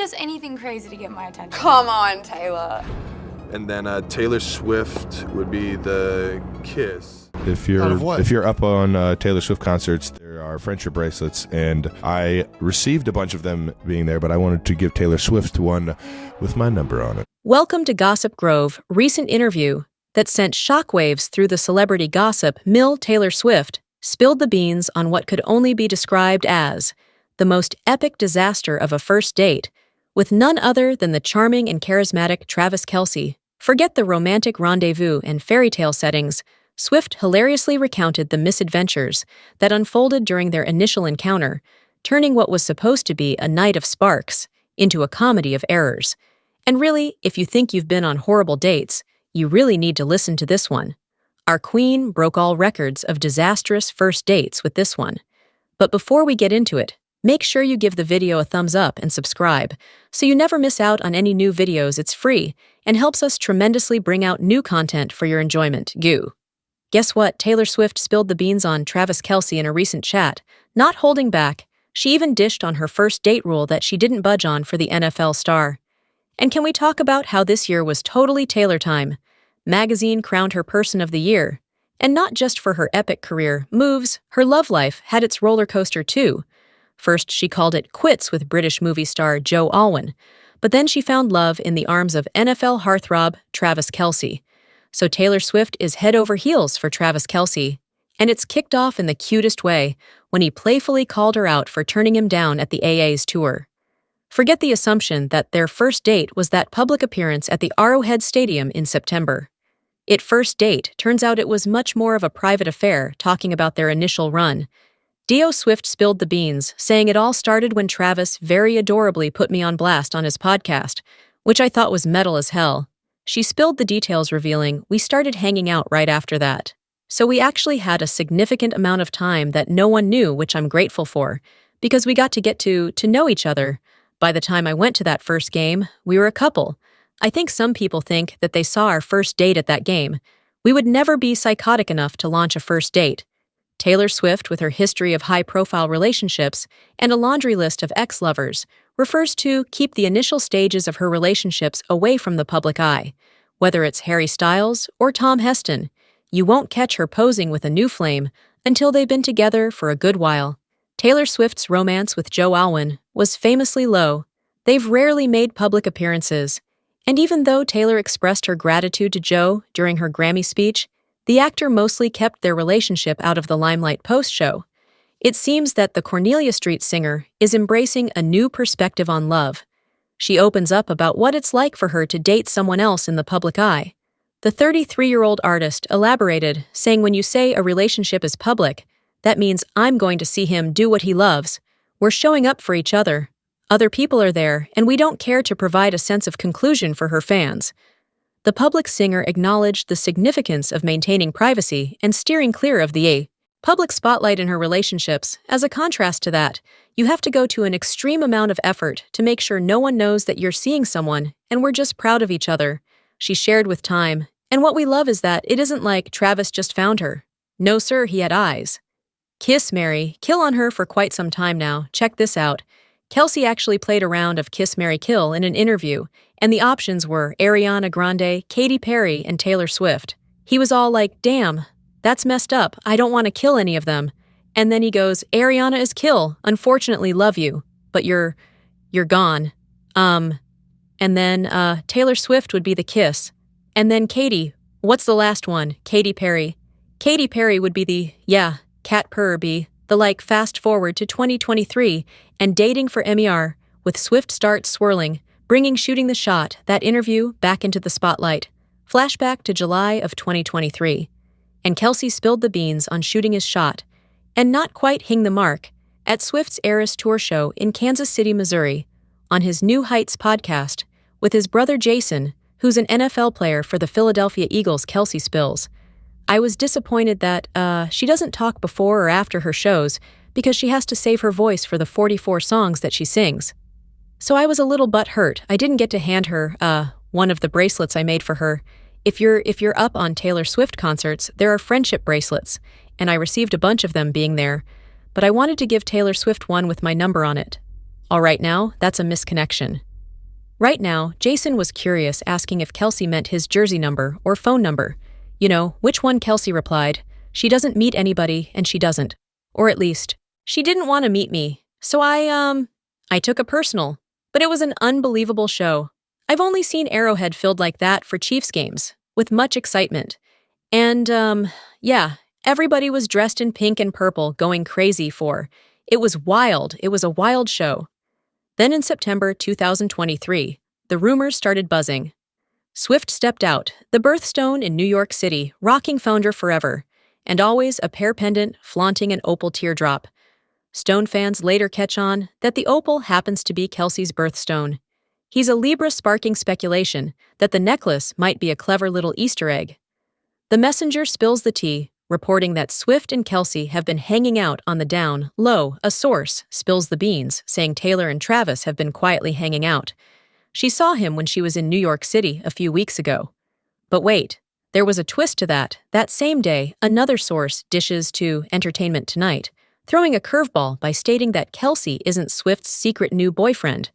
does anything crazy to get my attention. Come on, Taylor. And then Taylor Swift would be the kiss. If you're up on Taylor Swift concerts, there are friendship bracelets, and I received a bunch of them being there, but I wanted to give Taylor Swift one with my number on it. Welcome to Gossip Grove, recent interview that sent shockwaves through the celebrity gossip mill. Taylor Swift spilled the beans on what could only be described as the most epic disaster of a first date with none other than the charming and charismatic Travis Kelce. Forget the romantic rendezvous and fairy tale settings. Swift hilariously recounted the misadventures that unfolded during their initial encounter, turning what was supposed to be a night of sparks into a comedy of errors. And really, if you think you've been on horrible dates, you really need to listen to this one. Our queen broke all records of disastrous first dates with this one. But before we get into it, make sure you give the video a thumbs up and subscribe, so you never miss out on any new videos. It's free and helps us tremendously bring out new content for your enjoyment. Goo. Guess what? Taylor Swift spilled the beans on Travis Kelce in a recent chat, not holding back. She even dished on her first date rule that she didn't budge on for the NFL star. And can we talk about how this year was totally Taylor time? Magazine crowned her Person of the Year. And not just for her epic career moves, her love life had its roller coaster too. First, she called it quits with British movie star Joe Alwyn, but then she found love in the arms of NFL heartthrob Travis Kelce. So Taylor Swift is head over heels for Travis Kelce, and it's kicked off in the cutest way when he playfully called her out for turning him down at the AA's tour. Forget the assumption that their first date was that public appearance at the Arrowhead Stadium in September. At first date, turns out it was much more of a private affair, talking about their initial run. Dio Swift spilled the beans, saying it all started when Travis very adorably put me on blast on his podcast, which I thought was metal as hell. She spilled the details, revealing, we started hanging out right after that. So we actually had a significant amount of time that no one knew, which I'm grateful for, because we got to know each other. By the time I went to that first game, we were a couple. I think some people think that they saw our first date at that game. We would never be psychotic enough to launch a first date. Taylor Swift, with her history of high-profile relationships and a laundry list of ex-lovers, refers to keep the initial stages of her relationships away from the public eye. Whether it's Harry Styles or Tom Heston, you won't catch her posing with a new flame until they've been together for a good while. Taylor Swift's romance with Joe Alwyn was famously low. They've rarely made public appearances. And even though Taylor expressed her gratitude to Joe during her Grammy speech, the actor mostly kept their relationship out of the limelight post-show. It seems that the Cornelia Street singer is embracing a new perspective on love. She opens up about what it's like for her to date someone else in the public eye. The 33-year-old artist elaborated, saying, when you say a relationship is public, that means I'm going to see him do what he loves. We're showing up for each other. Other people are there, and we don't care to provide a sense of conclusion for her fans. The public singer acknowledged the significance of maintaining privacy and steering clear of the public spotlight in her relationships. As a contrast to that, you have to go to an extreme amount of effort to make sure no one knows that you're seeing someone, and we're just proud of each other. She shared with Time, and what we love is that it isn't like Travis just found her. No sir, he had eyes. Kiss, marry, kill on her for quite some time now. Check this out. Kelce actually played a round of Kiss, Marry, Kill in an interview, and the options were Ariana Grande, Katy Perry, and Taylor Swift. He was all like, damn, that's messed up. I don't want to kill any of them. And then he goes, Ariana is kill. Unfortunately, love you, but you're gone. And then Taylor Swift would be the kiss. And then Katy, what's the last one? Katy Perry. Katy Perry would be the, cat purr be. The fast forward to 2023 and dating for MER, with Swift starts swirling, bringing Shooting the Shot, that interview, back into the spotlight. Flashback to July of 2023. And Kelce spilled the beans on shooting his shot, and not quite hitting the mark, at Swift's Eras Tour show in Kansas City, Missouri, on his New Heights podcast, with his brother Jason, who's an NFL player for the Philadelphia Eagles. Kelce spills, I was disappointed that she doesn't talk before or after her shows because she has to save her voice for the 44 songs that she sings. So I was a little butthurt. I didn't get to hand her one of the bracelets I made for her. If you're up on Taylor Swift concerts, there are friendship bracelets, and I received a bunch of them being there, but I wanted to give Taylor Swift one with my number on it. All right now, that's a misconnection. Right now, Jason was curious, asking if Kelce meant his jersey number or phone number. You know, which one? Kelce replied. She doesn't meet anybody, and she doesn't. Or at least, she didn't want to meet me. So I took a personal. But it was an unbelievable show. I've only seen Arrowhead filled like that for Chiefs games, with much excitement. And, yeah, everybody was dressed in pink and purple, going crazy for. It was wild. It was a wild show. Then in September 2023, the rumors started buzzing. Swift stepped out, the birthstone in New York City, rocking founder forever, and always a pear pendant flaunting an opal teardrop. Stone fans later catch on that the opal happens to be Kelce's birthstone. He's a Libra, sparking speculation that the necklace might be a clever little Easter egg. The Messenger spills the tea, reporting that Swift and Kelce have been hanging out on the down low. A source spills the beans, saying Taylor and Travis have been quietly hanging out. She saw him when she was in New York City a few weeks ago. But wait, there was a twist to that. That same day, another source dishes to Entertainment Tonight, throwing a curveball by stating that Kelce isn't Swift's secret new boyfriend.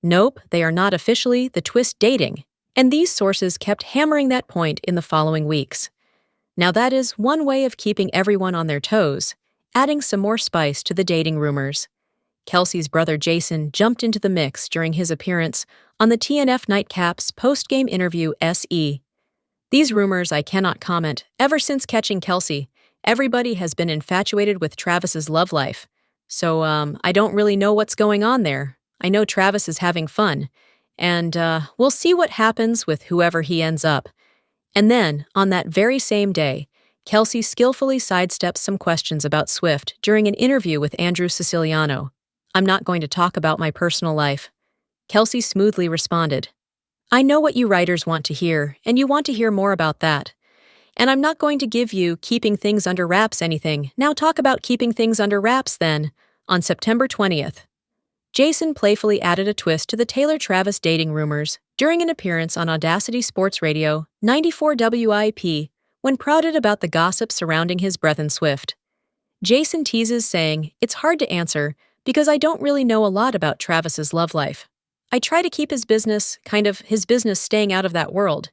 Nope, they are not officially the twist dating. And these sources kept hammering that point in the following weeks. Now that is one way of keeping everyone on their toes, adding some more spice to the dating rumors. Kelce's brother Jason jumped into the mix during his appearance on the TNF Nightcap's post-game interview SE. These rumors I cannot comment. Ever since catching Kelce, everybody has been infatuated with Travis's love life. So, I don't really know what's going on there. I know Travis is having fun. And, we'll see what happens with whoever he ends up. And then, on that very same day, Kelce skillfully sidesteps some questions about Swift during an interview with Andrew Siciliano. I'm not going to talk about my personal life. Kelce smoothly responded. I know what you writers want to hear, and you want to hear more about that. And I'm not going to give you keeping things under wraps anything. Now talk about keeping things under wraps then. On September 20th, Jason playfully added a twist to the Taylor-Travis dating rumors during an appearance on Audacity Sports Radio 94 WIP when prodded about the gossip surrounding his brethren Swift. Jason teases, saying, "It's hard to answer because I don't really know a lot about Travis's love life. I try to keep his business staying out of that world.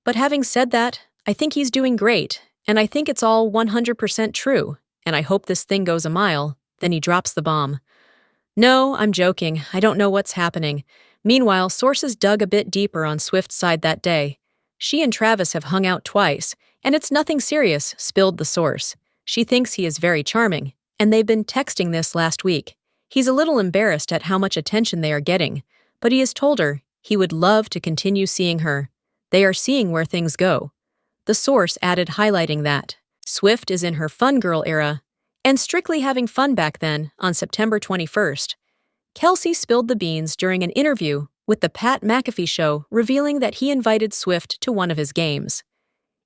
But having said that, I think he's doing great, and I think it's all 100% true, and I hope this thing goes a mile." Then he drops the bomb. No, I'm joking. I don't know what's happening. Meanwhile, sources dug a bit deeper on Swift's side that day. She and Travis have hung out twice, and it's nothing serious, spilled the source. She thinks he is very charming, and they've been texting this last week. He's a little embarrassed at how much attention they are getting, but he has told her he would love to continue seeing her. They are seeing where things go. The source added, highlighting that Swift is in her fun girl era, and strictly having fun back then. On September 21st, Kelce spilled the beans during an interview with the Pat McAfee Show, revealing that he invited Swift to one of his games.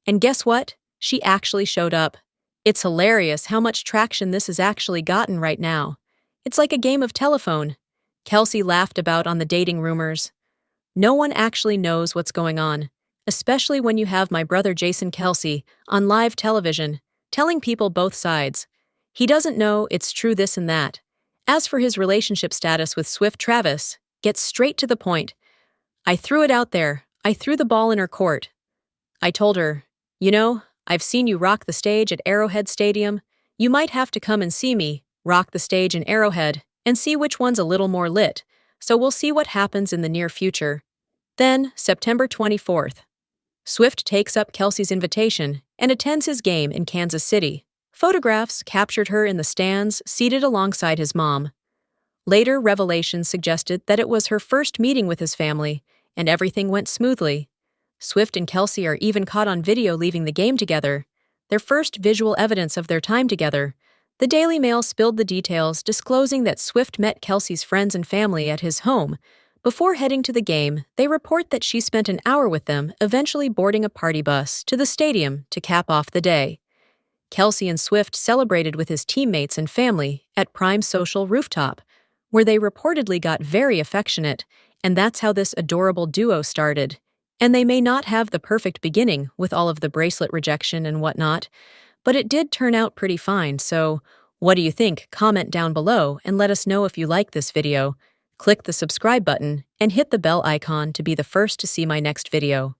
And guess what? She actually showed up. It's hilarious how much traction this has actually gotten right now. It's like a game of telephone. Kelce laughed about on the dating rumors. No one actually knows what's going on, especially when you have my brother Jason Kelce on live television, telling people both sides. He doesn't know it's true this and that. As for his relationship status with Swift, Travis gets straight to the point. I threw it out there. I threw the ball in her court. I told her, you know, I've seen you rock the stage at Arrowhead Stadium. You might have to come and see me rock the stage in Arrowhead and see which one's a little more lit. So we'll see what happens in the near future. Then, September 24th, Swift takes up Kelce's invitation and attends his game in Kansas City. Photographs captured her in the stands, seated alongside his mom. Later revelations suggested that it was her first meeting with his family, and everything went smoothly. Swift and Kelce are even caught on video leaving the game together, their first visual evidence of their time together. The Daily Mail spilled the details, disclosing that Swift met Kelce's friends and family at his home. Before heading to the game, they report that she spent an hour with them, eventually boarding a party bus to the stadium to cap off the day. Kelce and Swift celebrated with his teammates and family at Prime Social Rooftop, where they reportedly got very affectionate, and that's how this adorable duo started. And they may not have the perfect beginning with all of the bracelet rejection and whatnot, but it did turn out pretty fine. So what do you think? Comment down below and let us know if you like this video. Click the subscribe button and hit the bell icon to be the first to see my next video.